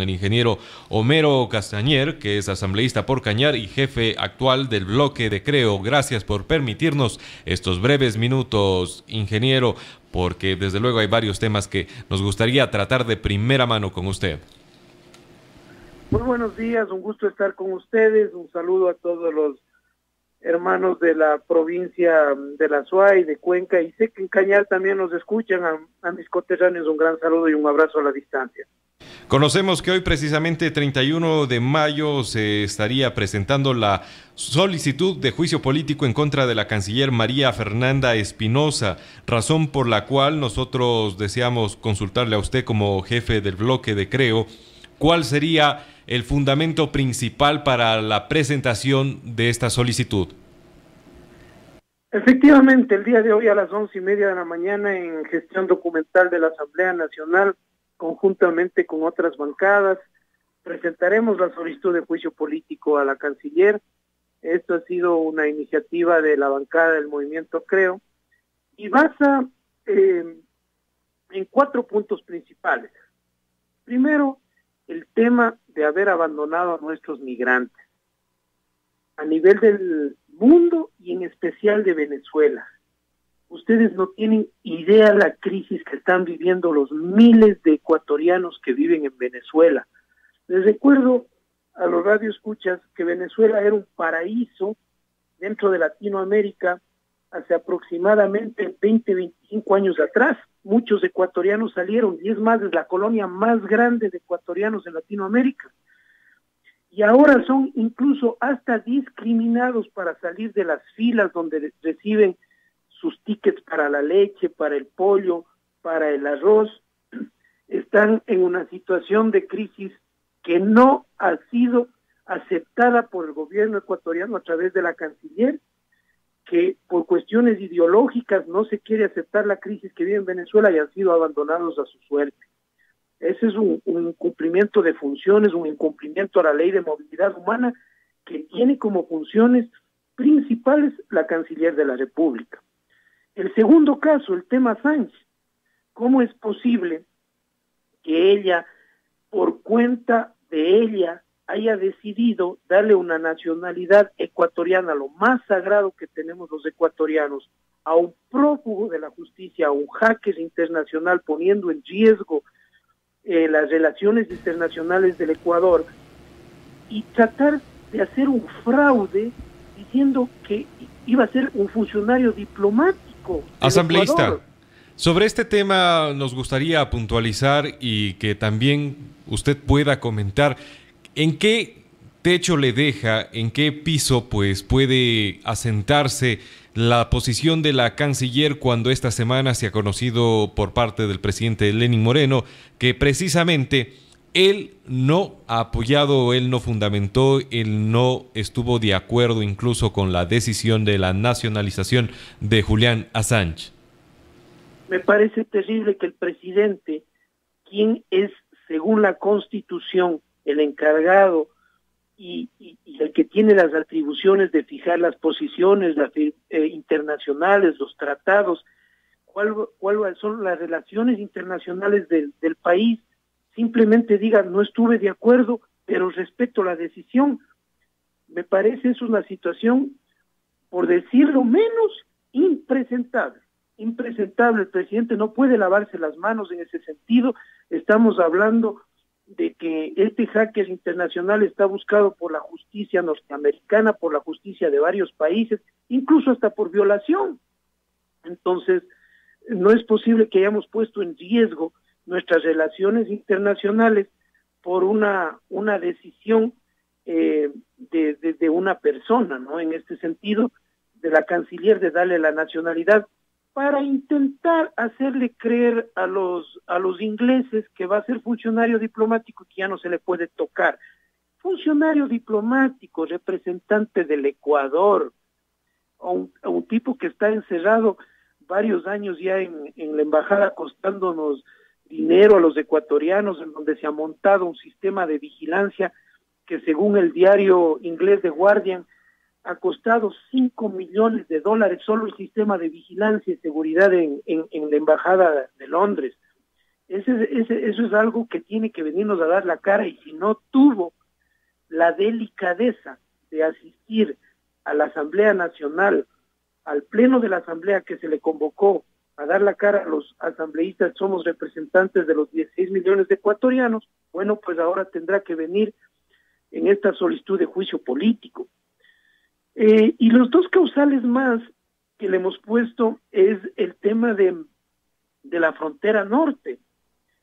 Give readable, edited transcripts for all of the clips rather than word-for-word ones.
el ingeniero Homero Castañer, que es asambleísta por Cañar y jefe actual del bloque de Creo. Gracias por permitirnos estos breves minutos, ingeniero, porque desde luego hay varios temas que nos gustaría tratar de primera mano con usted. Muy buenos días, un gusto estar con ustedes, un saludo a todos los hermanos de la provincia de la Suay, de Cuenca, y sé que en Cañar también nos escuchan, a mis coterráneos un gran saludo y un abrazo a la distancia. Conocemos que hoy precisamente 31 de mayo se estaría presentando la solicitud de juicio político en contra de la canciller María Fernanda Espinosa, razón por la cual nosotros deseamos consultarle a usted como jefe del bloque de Creo, ¿cuál sería el fundamento principal para la presentación de esta solicitud? Efectivamente, el día de hoy a las 11:30 de la mañana en gestión documental de la Asamblea Nacional, conjuntamente con otras bancadas, presentaremos la solicitud de juicio político a la canciller. Esto ha sido una iniciativa de la bancada del Movimiento Creo y basa en 4 puntos principales. Primero, el tema de haber abandonado a nuestros migrantes a nivel del mundo y en especial de Venezuela. Ustedes no tienen idea la crisis que están viviendo los miles de ecuatorianos que viven en Venezuela. Les recuerdo a los radioescuchas que Venezuela era un paraíso dentro de Latinoamérica hace aproximadamente 25 años atrás. Muchos ecuatorianos salieron, y es más, es la colonia más grande de ecuatorianos en Latinoamérica. Y ahora son incluso hasta discriminados para salir de las filas donde reciben sus tickets para la leche, para el pollo, para el arroz. Están en una situación de crisis que no ha sido aceptada por el gobierno ecuatoriano a través de la canciller, que por cuestiones ideológicas no se quiere aceptar la crisis que vive en Venezuela y han sido abandonados a su suerte. Ese es un incumplimiento de funciones, un incumplimiento a la ley de movilidad humana que tiene como funciones principales la canciller de la República. El segundo caso, el tema Sánchez. ¿Cómo es posible que ella, por cuenta de ella, haya decidido darle una nacionalidad ecuatoriana, lo más sagrado que tenemos los ecuatorianos, a un prófugo de la justicia, a un hacker internacional, poniendo en riesgo las relaciones internacionales del Ecuador, y tratar de hacer un fraude diciendo que iba a ser un funcionario diplomático del Asambleísta, Ecuador? sobre este tema nos gustaría puntualizar y que también usted pueda comentar en qué techo le deja, en qué piso pues puede asentarse la posición de la canciller cuando esta semana se ha conocido por parte del presidente Lenín Moreno que precisamente él no ha apoyado, él no fundamentó, él no estuvo de acuerdo incluso con la decisión de la nacionalización de Julian Assange. Me parece terrible que el presidente, quien es, según la Constitución, el encargado y el que tiene las atribuciones de fijar las posiciones internacionales, los tratados, cuáles son las relaciones internacionales del país, simplemente diga, no estuve de acuerdo, pero respeto la decisión. Me parece es una situación, por decirlo menos, impresentable. Impresentable. El presidente no puede lavarse las manos en ese sentido. Estamos hablando de que este hacker internacional está buscado por la justicia norteamericana, por la justicia de varios países, incluso hasta por violación. Entonces, no es posible que hayamos puesto en riesgo nuestras relaciones internacionales por una decisión de una persona, ¿no? En este sentido, de la canciller de darle la nacionalidad para intentar hacerle creer a los ingleses que va a ser funcionario diplomático, que ya no se le puede tocar. Funcionario diplomático, representante del Ecuador, a un tipo que está encerrado varios años ya en la embajada costándonos dinero a los ecuatorianos, en donde se ha montado un sistema de vigilancia que, según el diario inglés The Guardian, ha costado $5 millones solo el sistema de vigilancia y seguridad en la embajada de Londres. Eso es algo que tiene que venirnos a dar la cara, y si no tuvo la delicadeza de asistir a la Asamblea Nacional, al pleno de la Asamblea que se le convocó a dar la cara a los asambleístas, somos representantes de los 16 millones de ecuatorianos, bueno, pues ahora tendrá que venir en esta solicitud de juicio político. Y los dos causales más que le hemos puesto es el tema de la frontera norte.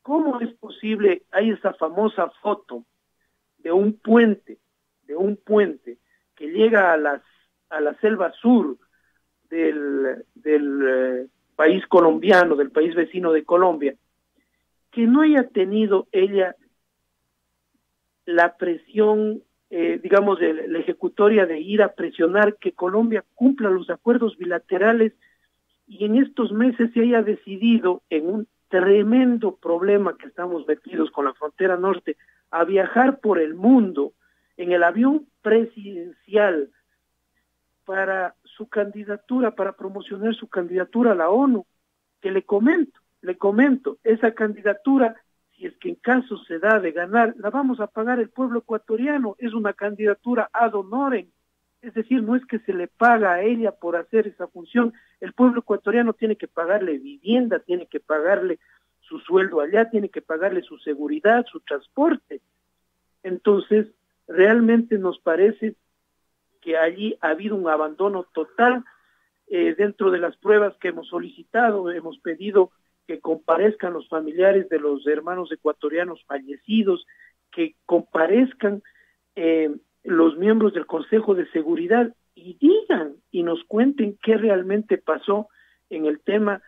¿Cómo es posible? Hay esa famosa foto de un puente que llega a la selva sur del país colombiano, del país vecino de Colombia, que no haya tenido ella la presión, digamos, la ejecutoria de ir a presionar que Colombia cumpla los acuerdos bilaterales, y en estos meses se haya decidido, en un tremendo problema que estamos metidos con la frontera norte, a viajar por el mundo en el avión presidencial para su candidatura, para promocionar su candidatura a la ONU, que le comento, esa candidatura, si es que en caso se da de ganar, la vamos a pagar el pueblo ecuatoriano, es una candidatura ad honorem, es decir, no es que se le paga a ella por hacer esa función, el pueblo ecuatoriano tiene que pagarle vivienda, tiene que pagarle su sueldo allá, tiene que pagarle su seguridad, su transporte. Entonces, realmente nos parece que allí ha habido un abandono total. Dentro de las pruebas que hemos solicitado, hemos pedido que comparezcan los familiares de los hermanos ecuatorianos fallecidos, que comparezcan los miembros del Consejo de Seguridad y digan y nos cuenten qué realmente pasó en el tema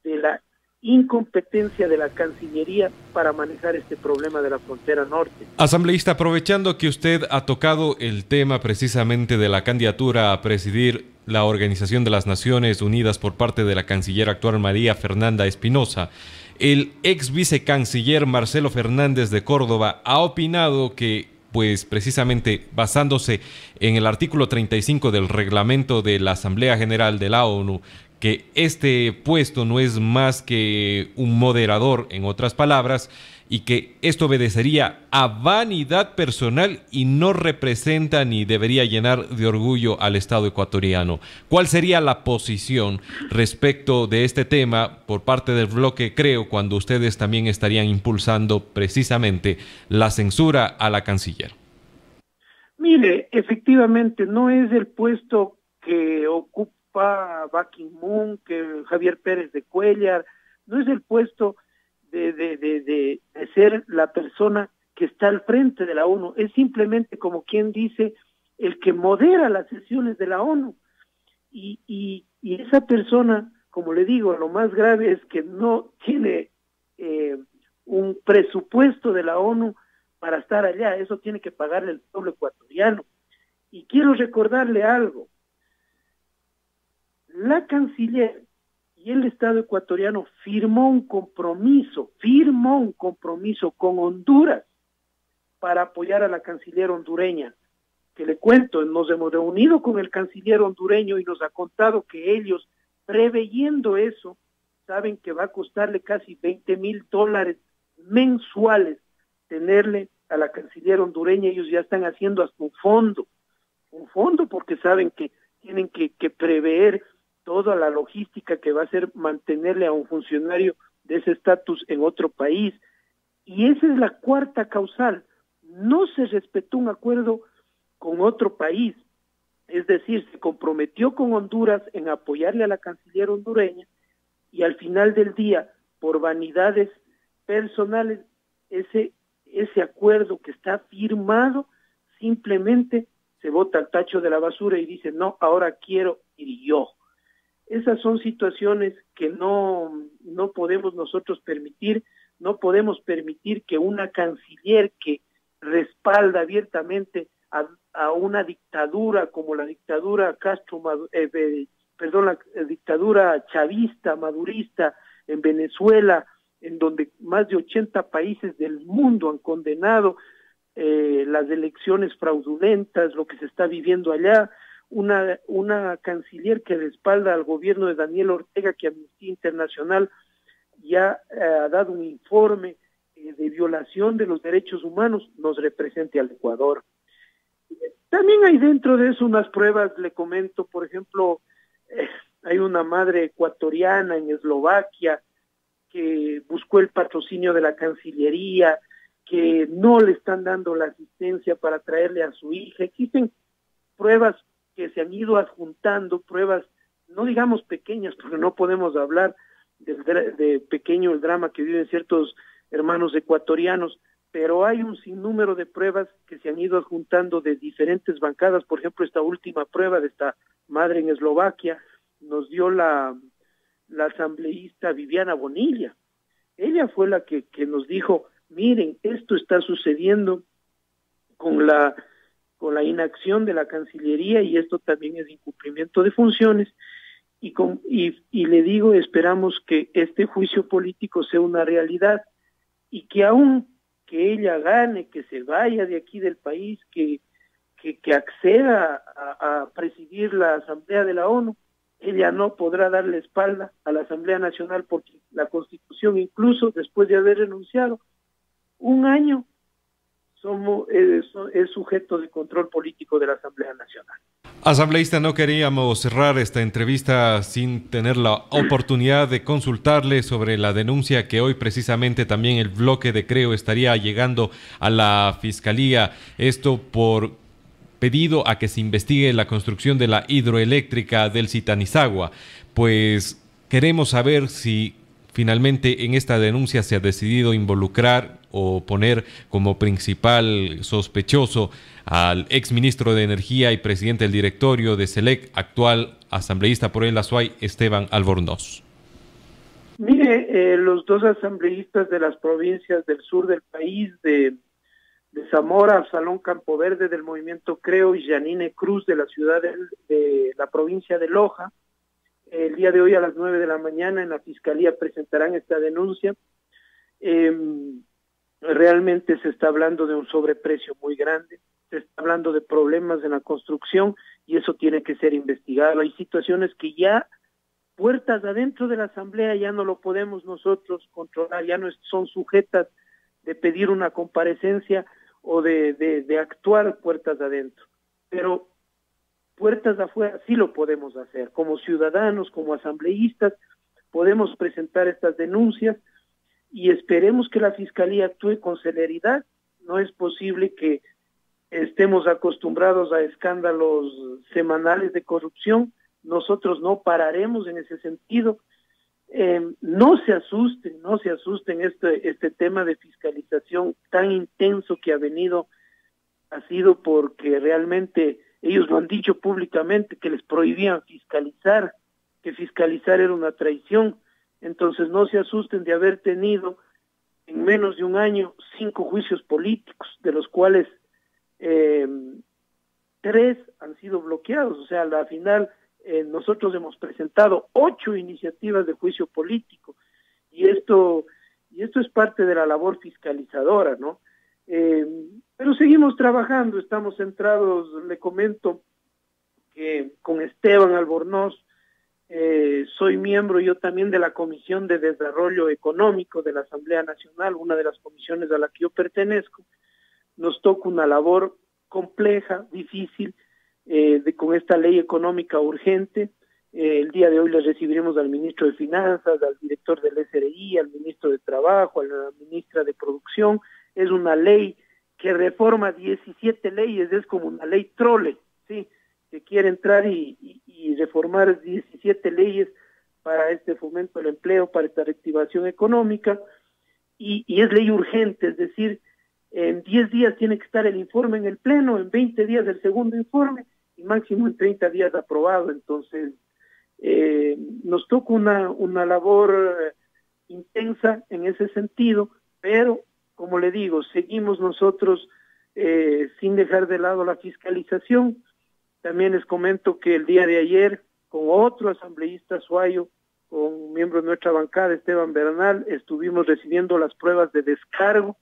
de la incompetencia de la Cancillería para manejar este problema de la frontera norte. Asambleísta, aprovechando que usted ha tocado el tema precisamente de la candidatura a presidir la Organización de las Naciones Unidas por parte de la canciller actual María Fernanda Espinosa, el ex vicecanciller Marcelo Fernández de Córdoba ha opinado que, pues precisamente basándose en el artículo 35 del reglamento de la Asamblea General de la ONU, que este puesto no es más que un moderador, en otras palabras, y que esto obedecería a vanidad personal y no representa ni debería llenar de orgullo al Estado ecuatoriano. ¿Cuál sería la posición respecto de este tema por parte del bloque Creo, cuando ustedes también estarían impulsando precisamente la censura a la canciller? Mire, efectivamente, no es el puesto que ocupa Ban Ki-moon, que Javier Pérez de Cuéllar, no es el puesto de ser la persona que está al frente de la ONU, es simplemente, como quien dice, el que modera las sesiones de la ONU, y esa persona, como le digo, lo más grave es que no tiene un presupuesto de la ONU para estar allá, eso tiene que pagarle el pueblo ecuatoriano. Y quiero recordarle algo: la canciller y el Estado ecuatoriano firmó un compromiso con Honduras para apoyar a la canciller hondureña. Que le cuento, nos hemos reunido con el canciller hondureño y nos ha contado que ellos, preveyendo eso, saben que va a costarle casi $20,000 mensuales tenerle a la canciller hondureña. Ellos ya están haciendo hasta un fondo porque saben que tienen que prever toda la logística que va a ser mantenerle a un funcionario de ese estatus en otro país. Y esa es la cuarta causal: no se respetó un acuerdo con otro país, es decir, se comprometió con Honduras en apoyarle a la canciller hondureña, y al final del día, por vanidades personales, ese acuerdo que está firmado simplemente se bota al tacho de la basura y dice, no, ahora quiero ir yo. Esas son situaciones que no podemos nosotros permitir. No podemos permitir que una canciller que respalda abiertamente a una dictadura como la dictadura la dictadura chavista, madurista en Venezuela, en donde más de 80 países del mundo han condenado las elecciones fraudulentas, lo que se está viviendo allá, una canciller que respalda al gobierno de Daniel Ortega, que Amnistía Internacional ya ha dado un informe de violación de los derechos humanos, nos represente al Ecuador. También hay dentro de eso unas pruebas, le comento, por ejemplo, hay una madre ecuatoriana en Eslovaquia que buscó el patrocinio de la Cancillería, que no le están dando la asistencia para traerle a su hija. Existen pruebas que se han ido adjuntando, pruebas, no digamos pequeñas, porque no podemos hablar de pequeño el drama que viven ciertos hermanos ecuatorianos, pero hay un sinnúmero de pruebas que se han ido adjuntando de diferentes bancadas. Por ejemplo, esta última prueba de esta madre en Eslovaquia nos dio la asambleísta Viviana Bonilla. Ella fue la que nos dijo, miren, esto está sucediendo con la inacción de la Cancillería y esto también es incumplimiento de funciones. Y le digo, esperamos que este juicio político sea una realidad y que aún que ella gane, que se vaya de aquí del país, que acceda a presidir la Asamblea de la ONU, ella no podrá darle espalda a la Asamblea Nacional porque la Constitución, incluso después de haber renunciado, un año es sujeto de control político de la Asamblea Nacional. Asambleísta, no queríamos cerrar esta entrevista sin tener la oportunidad de consultarle sobre la denuncia que hoy precisamente también el bloque de Creo estaría llegando a la Fiscalía. Esto por pedido a que se investigue la construcción de la hidroeléctrica del Zitanizagua. Pues queremos saber si finalmente en esta denuncia se ha decidido involucrar o poner como principal sospechoso al exministro de Energía y presidente del directorio de SELEC, actual asambleísta por el Azuay, Esteban Albornoz. Mire, los dos asambleístas de las provincias del sur del país, de Zamora, Absalón Campoverde del movimiento Creo y Janine Cruz de la ciudad de la provincia de Loja, el día de hoy a las 9 de la mañana en la Fiscalía presentarán esta denuncia. Realmente se está hablando de un sobreprecio muy grande, se está hablando de problemas en la construcción y eso tiene que ser investigado. Hay situaciones que ya puertas adentro de la Asamblea ya no lo podemos nosotros controlar, ya no son sujetas de pedir una comparecencia o de actuar puertas adentro, pero puertas afuera sí lo podemos hacer, como ciudadanos, como asambleístas, podemos presentar estas denuncias y esperemos que la Fiscalía actúe con celeridad. No es posible que estemos acostumbrados a escándalos semanales de corrupción, nosotros no pararemos en ese sentido. No se asusten este tema de fiscalización tan intenso que ha sido porque realmente ellos lo han dicho públicamente que les prohibían fiscalizar, que fiscalizar era una traición. Entonces no se asusten de haber tenido en menos de un año 5 juicios políticos, de los cuales 3 han sido bloqueados. O sea, a la final nosotros hemos presentado 8 iniciativas de juicio político y esto es parte de la labor fiscalizadora, ¿no? Pero seguimos trabajando, estamos centrados, le comento que con Esteban Albornoz soy miembro yo también de la Comisión de Desarrollo Económico de la Asamblea Nacional, una de las comisiones a la que yo pertenezco. Nos toca una labor compleja, difícil, con esta ley económica urgente. El día de hoy les recibiremos al ministro de Finanzas, al director del SRI, al ministro de Trabajo, a la ministra de Producción. Es una ley que reforma 17 leyes, es como una ley trole, ¿sí? Que quiere entrar y reformar 17 leyes para este fomento del empleo, para esta reactivación económica, y es ley urgente, es decir, en 10 días tiene que estar el informe en el Pleno, en 20 días el segundo informe, y máximo en 30 días aprobado. Entonces, nos toca una labor intensa en ese sentido, pero, como le digo, seguimos nosotros sin dejar de lado la fiscalización. También les comento que el día de ayer, con otro asambleísta azuayo, con un miembro de nuestra bancada, Esteban Bernal, estuvimos recibiendo las pruebas de descargo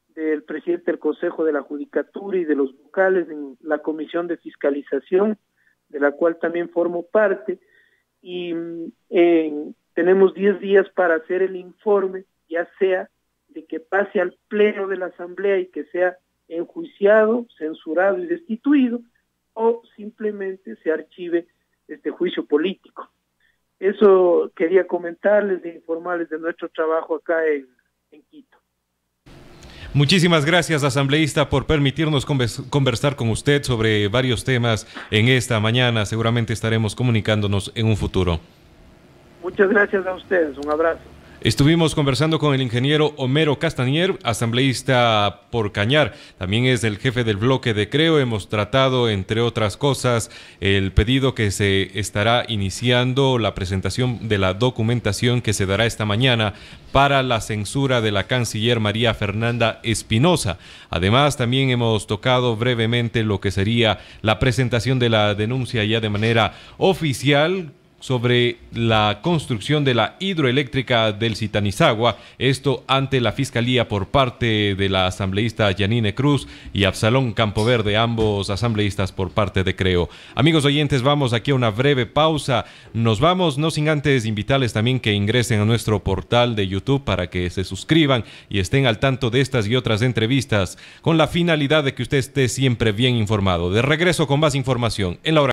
del presidente del Consejo de la Judicatura y de los vocales en la Comisión de Fiscalización, de la cual también formo parte, y Tenemos 10 días para hacer el informe, ya sea de que pase al pleno de la Asamblea y que sea enjuiciado, censurado y destituido, o simplemente se archive este juicio político. Eso quería comentarles e informarles de nuestro trabajo acá en Quito. Muchísimas gracias, asambleísta, por permitirnos conversar con usted sobre varios temas en esta mañana. Seguramente estaremos comunicándonos en un futuro. Muchas gracias a ustedes. Un abrazo. Estuvimos conversando con el ingeniero Homero Castañer, asambleísta por Cañar. También es el jefe del bloque de Creo. Hemos tratado, entre otras cosas, el pedido que se estará iniciando, la presentación de la documentación que se dará esta mañana para la censura de la canciller María Fernanda Espinosa. Además, también hemos tocado brevemente lo que sería la presentación de la denuncia ya de manera oficial sobre la construcción de la hidroeléctrica del Zitanizagua, esto ante la Fiscalía por parte de la asambleísta Yanine Cruz y Absalón Campoverde, ambos asambleístas por parte de Creo. Amigos oyentes, vamos aquí a una breve pausa. Nos vamos, no sin antes invitarles también que ingresen a nuestro portal de YouTube para que se suscriban y estén al tanto de estas y otras entrevistas con la finalidad de que usted esté siempre bien informado. De regreso con más información en la hora.